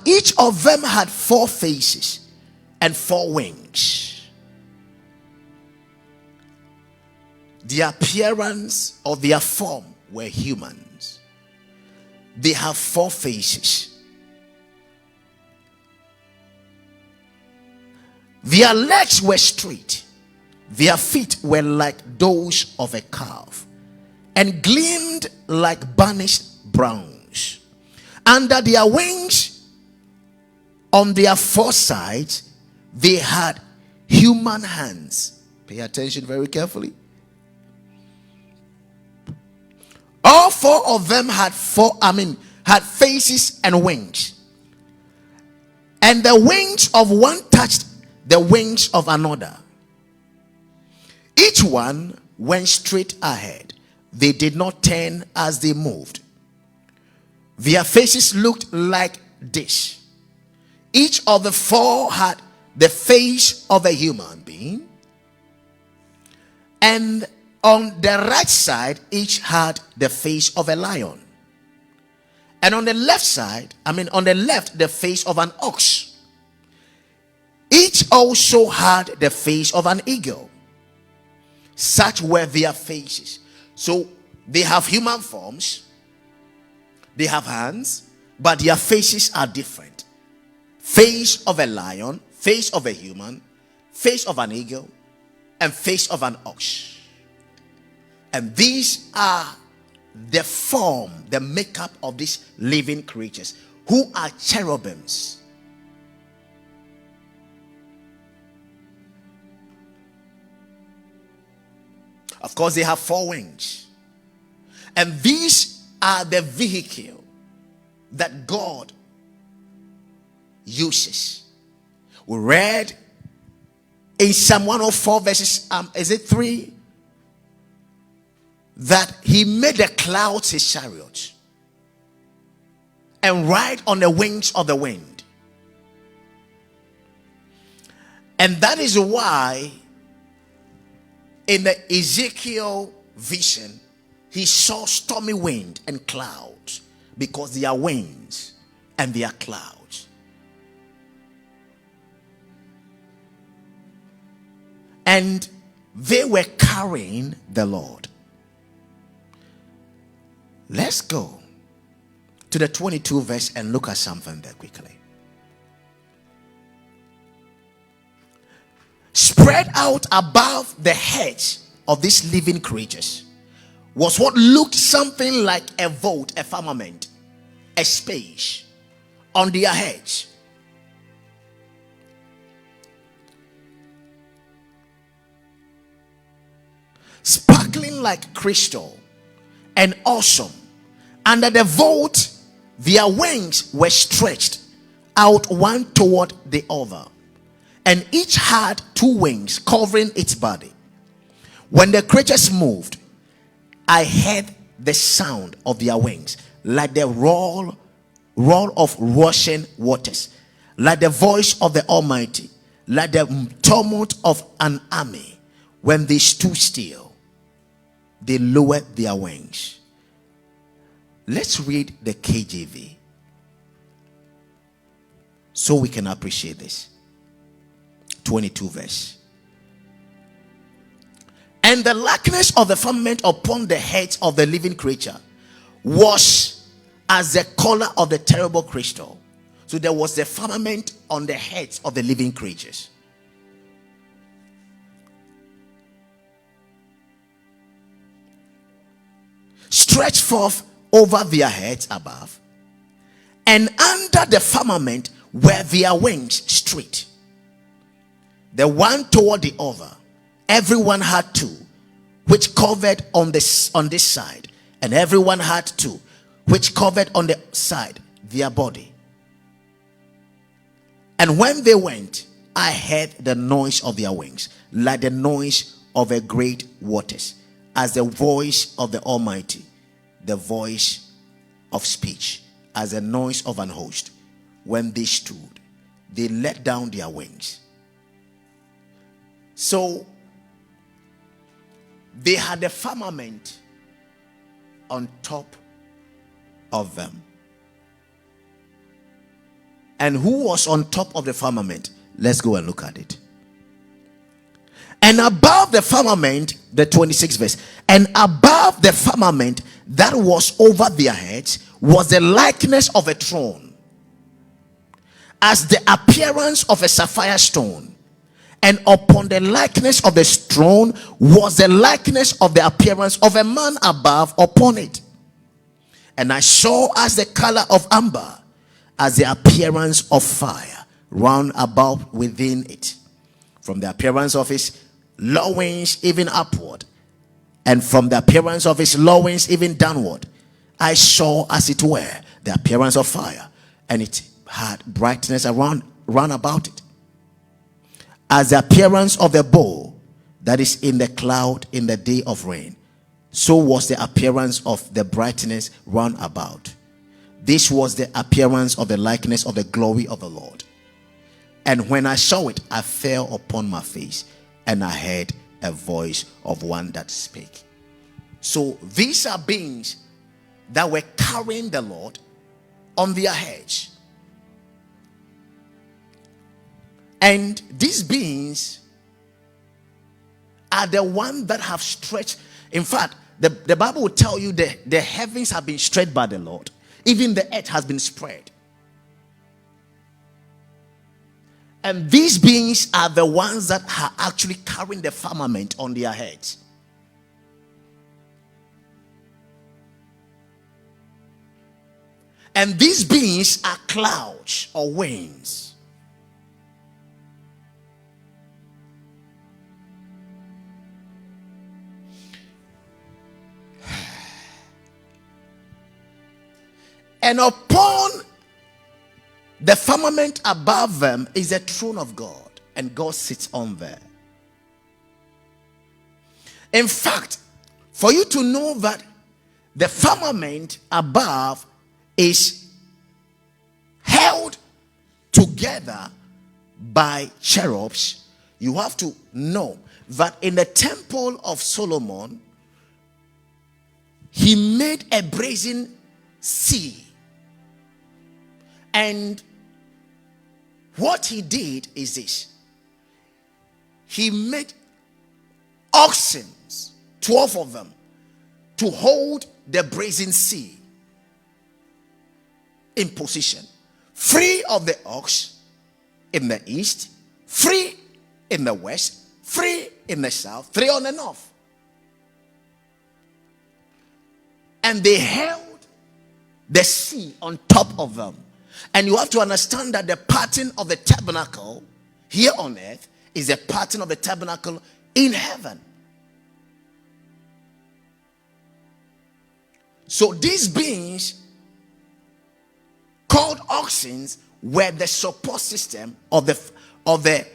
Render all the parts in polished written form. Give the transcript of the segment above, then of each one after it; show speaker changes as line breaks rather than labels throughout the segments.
each of them had 4 faces and 4 wings. The appearance of their form were humans. They have 4 faces. Their legs were straight. Their feet were like those of a calf, and gleamed like burnished bronze. Under their wings, on their 4 sides, they had human hands. Pay attention very carefully. All 4 of them had faces and wings. And the wings of one touched the wings of another. Each one went straight ahead. They did not turn as they moved. Their faces looked like this. Each of the 4 had the face of a human being. And on the right side, each had the face of a lion. And on the left side, on the left, the face of an ox. Each also had the face of an eagle. Such were their faces. So they have human forms, they have hands, but their faces are different. Face of a lion, face of a human, face of an eagle, and face of an ox. And these are the form, the makeup of these living creatures, who are cherubims. Of course, they have 4 wings. And these are the vehicle that God uses. We read in Psalm 104 verses, 3? That he made the clouds his chariots and ride on the wings of the wind. And that is why in the Ezekiel vision, he saw stormy wind and clouds, because they are winds and they are clouds. And they were carrying the Lord. Let's go to the 22 verse and look at something there quickly. Spread out above the heads of these living creatures was what looked something like a vault, a firmament, a space on their heads. Sparkling like crystal and awesome. Under the vault, their wings were stretched out one toward the other, and each had 2 wings covering its body. When the creatures moved, I heard the sound of their wings, like the roar of rushing waters, like the voice of the Almighty, like the tumult of an army. When they stood still, they lowered their wings. Let's read the KJV so we can appreciate this. 22 verse. And the likeness of the firmament upon the heads of the living creature was as the color of the terrible crystal. So there was the firmament on the heads of the living creatures. Stretched forth over their heads above, and under the firmament were their wings straight, the one toward the other. Everyone had 2, which covered on this side, and everyone had 2, which covered on the side their body. And when they went, I heard the noise of their wings, like the noise of a great waters, as the voice of the Almighty, the voice of speech, as the noise of an host. When they stood, they let down their wings. So they had a firmament on top of them, And who was on top of the firmament? Let's go and look at it. And above the firmament, the 26th verse, and above the firmament that was over their heads was the likeness of a throne, as the appearance of a sapphire stone. And upon the likeness of the throne was the likeness of the appearance of a man above upon it. And I saw as the color of amber, as the appearance of fire round about within it, from the appearance of his loins even upward, and from the appearance of his loins even downward, I saw as it were the appearance of fire, and it had brightness round about it, as the appearance of the bow that is in the cloud in the day of rain. So was the appearance of the brightness round about. This was the appearance of the likeness of the glory of the Lord. And when I saw it, I fell upon my face, and I heard a voice of one that spake. So these are beings that were carrying the Lord on their heads. And these beings are the ones that have stretched. In fact, the Bible will tell you that the heavens have been stretched by the Lord. Even the earth has been spread. And these beings are the ones that are actually carrying the firmament on their heads. And these beings are clouds or winds. And upon the firmament above them is a throne of God, and God sits on there. In fact, for you to know that the firmament above is held together by cherubs, you have to know that in the temple of Solomon, he made a brazen sea. And what he did is this: he made oxen, 12 of them, to hold the brazen sea in position. 3 of the ox in the east, 3 in the west, 3 in the south, 3 on the north. And they held the sea on top of them. And you have to understand that the pattern of the tabernacle here on earth is the pattern of the tabernacle in heaven. So these beings called oxen were the support system of the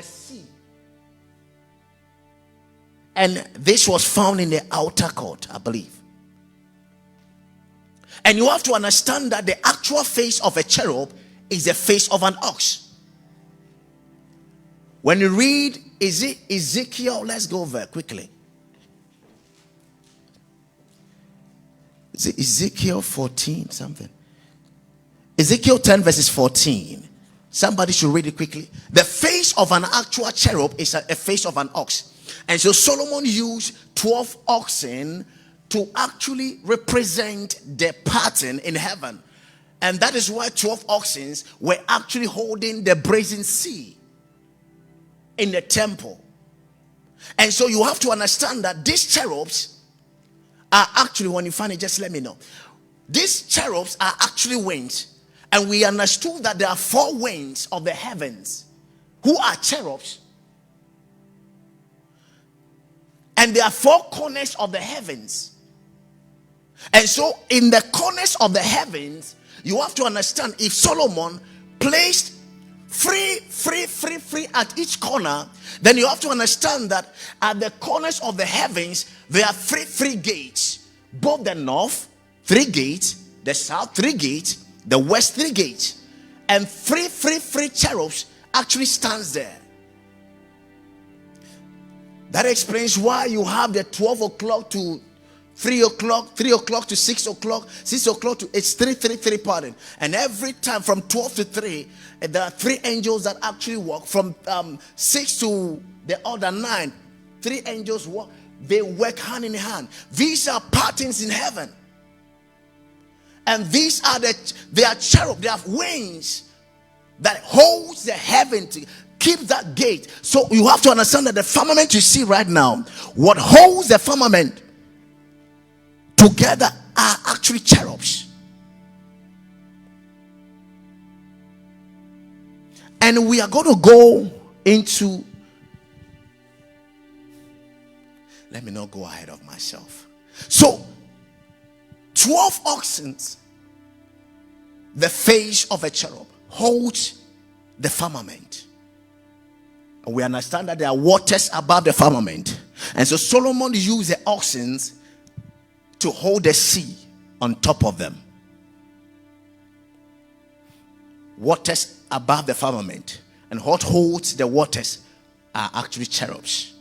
sea. And this was found in the outer court, I believe. And you have to understand that the actual face of a cherub is the face of an ox. When you read Ezekiel, let's go over quickly. Is it Ezekiel 14 something? Ezekiel 10 verses 14. Somebody should read it quickly. The face of an actual cherub is a face of an ox. And so Solomon used 12 oxen to actually represent the pattern in heaven. And that is why 12 oxen were actually holding the brazen sea in the temple. And so you have to understand that these cherubs are actually, when you find it, just let me know. These cherubs are actually wings. And we understood that there are 4 wings of the heavens who are cherubs. And there are 4 corners of the heavens. And so in the corners of the heavens, you have to understand, if Solomon placed free at each corner, then you have to understand that at the corners of the heavens, there are 3 gates. Both the north, 3 gates, the south, 3 gates, the west, 3 gates. And 3 cherubs actually stands there. That explains why you have the 12 o'clock to 3 o'clock, 3 o'clock to 6 o'clock, 6 o'clock to it's 3 pardon. And every time from 12 to 3, there are 3 angels that actually walk. From 6 to the other 9, 3 angels walk. They work hand in hand. These are patterns in heaven. And these are they are cherub, they have wings that holds the heaven to keep that gate. So you have to understand that the firmament you see right now, what holds the firmament together are actually cherubs. And we are going to go into, let me not go ahead of myself. So 12 oxen, the face of a cherub, holds the firmament. And we understand that there are waters above the firmament. And so Solomon used the oxen to hold the sea on top of them. Waters above the firmament. And what holds the waters are actually cherubs.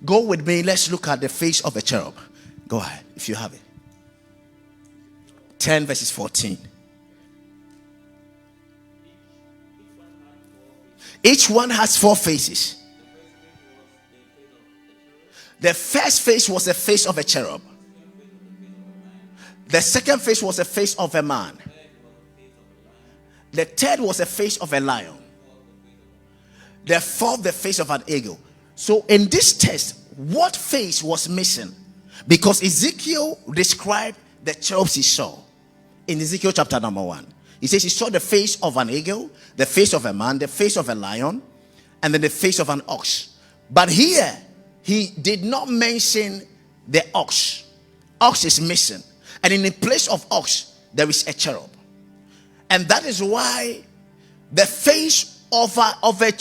Go with me, let's look at the face of a cherub. Go ahead, if you have it. 10 verses 14. Each one has 4 faces. The first face was the face of a cherub. The second face was the face of a man. The third was the face of a lion. The fourth, the face of an eagle. So in this text, what face was missing? Because Ezekiel described the cherubs he saw in Ezekiel chapter number 1. He says he saw the face of an eagle, the face of a man, the face of a lion, and then the face of an ox. But here, he did not mention the ox. Ox is missing. And in the place of ox, there is a cherub. And that is why the face of a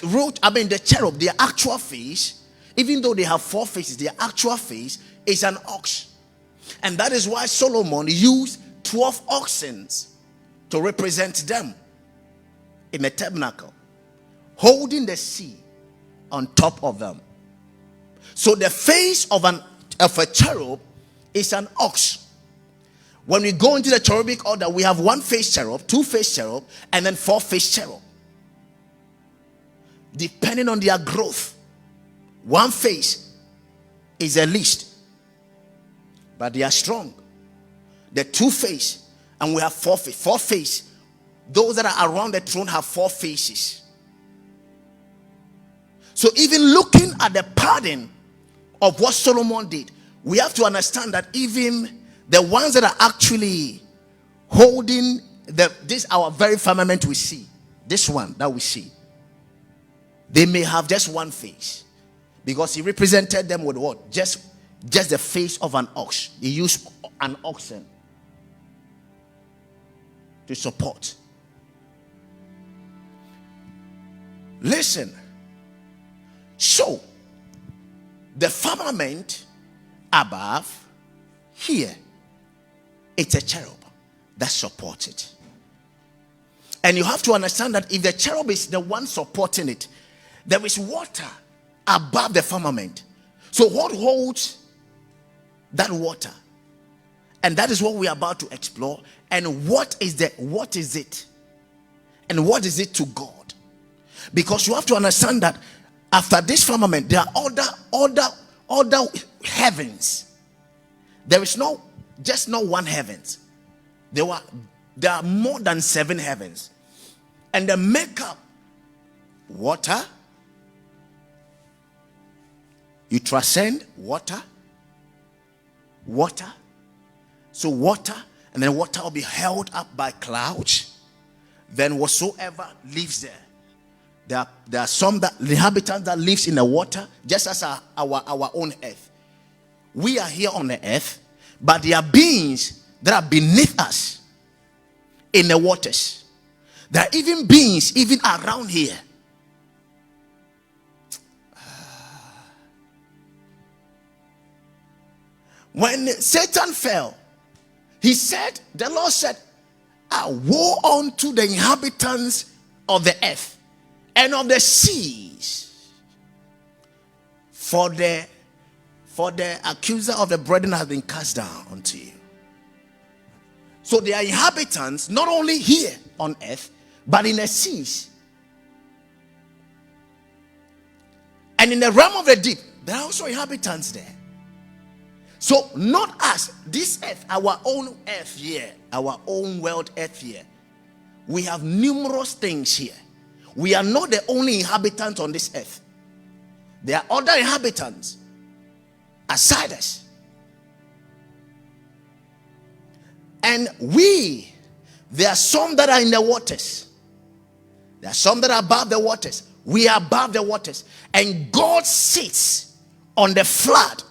root, the cherub, their actual face, even though they have 4 faces, their actual face is an ox. And that is why Solomon used 12 oxen to represent them in a tabernacle, holding the sea on top of them. So the face of a cherub is an ox. When we go into the cherubic order, we have 1-face cherub, 2-face cherub, and then 4-face cherub. Depending on their growth, 1 face is the least, but they are strong. The 2-face, and we have 4-face. 4-face, those that are around the throne have 4 faces. So even looking at the pattern of what Solomon did, we have to understand that even the ones that are actually holding this our very firmament we see, this one that we see, they may have just 1 face, because he represented them with what? Just the face of an ox. He used an oxen to support. Listen. So the firmament above here, it's a cherub that supports it. And you have to understand that if the cherub is the one supporting it, there is water above the firmament. So what holds that water? And that is what we are about to explore. And what is it? And what is it to God? Because you have to understand that after this firmament, there are other heavens. There is just not 1 heavens. There are more than 7 heavens. And they make up water. You transcend water. So water, and then water will be held up by clouds. Then whatsoever lives there are some that the inhabitants that lives in the water, just as our own earth. We are here on the earth, but there are beings that are beneath us in the waters. There are even beings even around here. When Satan fell, the Lord said, woe unto the inhabitants of the earth and of the seas, for the For the accuser of the brethren has been cast down unto you. So they are inhabitants not only here on earth, but in the seas. And in the realm of the deep, there are also inhabitants there. So not us, this earth, our own earth here, our own world earth here. We have numerous things here. We are not the only inhabitants on this earth. There are other inhabitants aside us. And there are some that are in the waters. There are some that are above the waters. We are above the waters. And God sits on the flood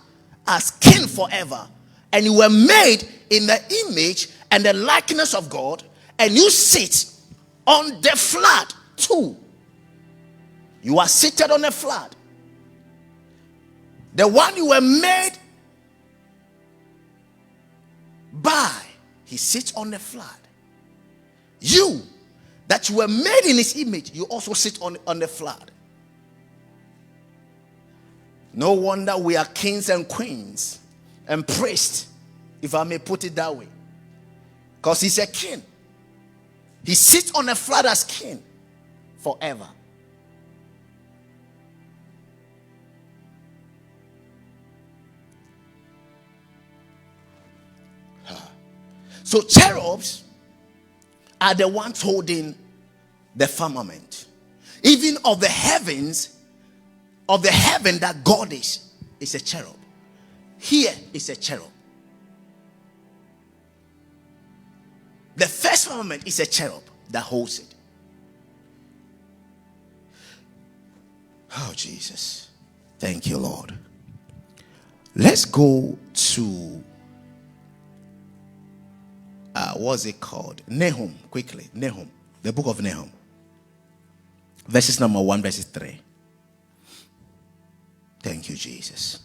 as king forever. And you were made in the image and the likeness of God. And you sit on the flood too. You are seated on the flood. The one you were made by, he sits on the flood. You, that you were made in his image, you also sit on the flood. No wonder we are kings and queens and priests, if I may put it that way. Because he's a king. He sits on the flood as king forever. So cherubs are the ones holding the firmament. Even of the heavens, of the heaven that God is a cherub. Here is a cherub. The first firmament is a cherub that holds it. Oh, Jesus. Thank you, Lord. Let's go to what's it called? Nahum, quickly. Nahum, the book of Nahum. Verses number 1, verses 3. Thank you, Jesus.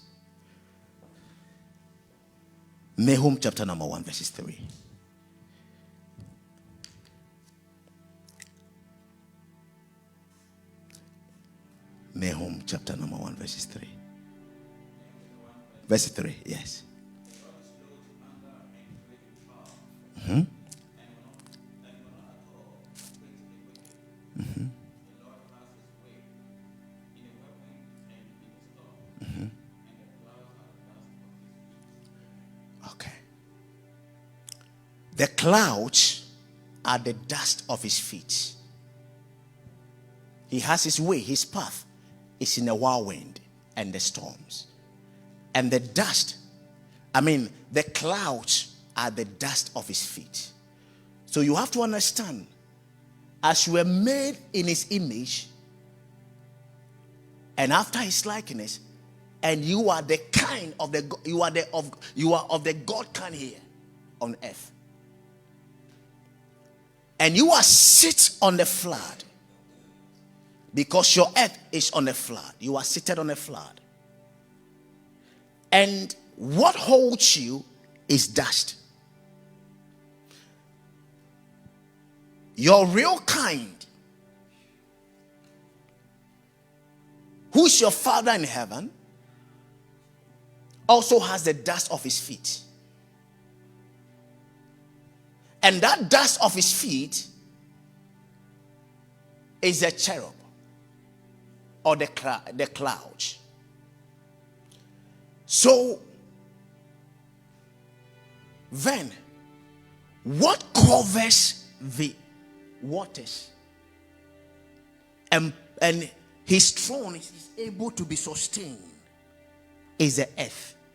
Nahum chapter number 1, verses 3. Nahum chapter number 1, verses 3. Verse 3, yes. Mm-hmm. Mm-hmm. Mm-hmm. Okay. The clouds are the dust of his feet. He has his way, his path is in the whirlwind and the storms. And the dust, the clouds are the dust of his feet. So you have to understand, as you were made in his image and after his likeness, and you are the kind of the you are of the God kind here on earth, and you are sit on the flood, because your earth is on the flood. You are seated on the flood, and what holds you is dust. Your real kind, who's your Father in heaven, also has the dust of his feet. And that dust of his feet is a cherub or the clouds. So then, what covers the waters? And his throne is able to be sustained is the earth.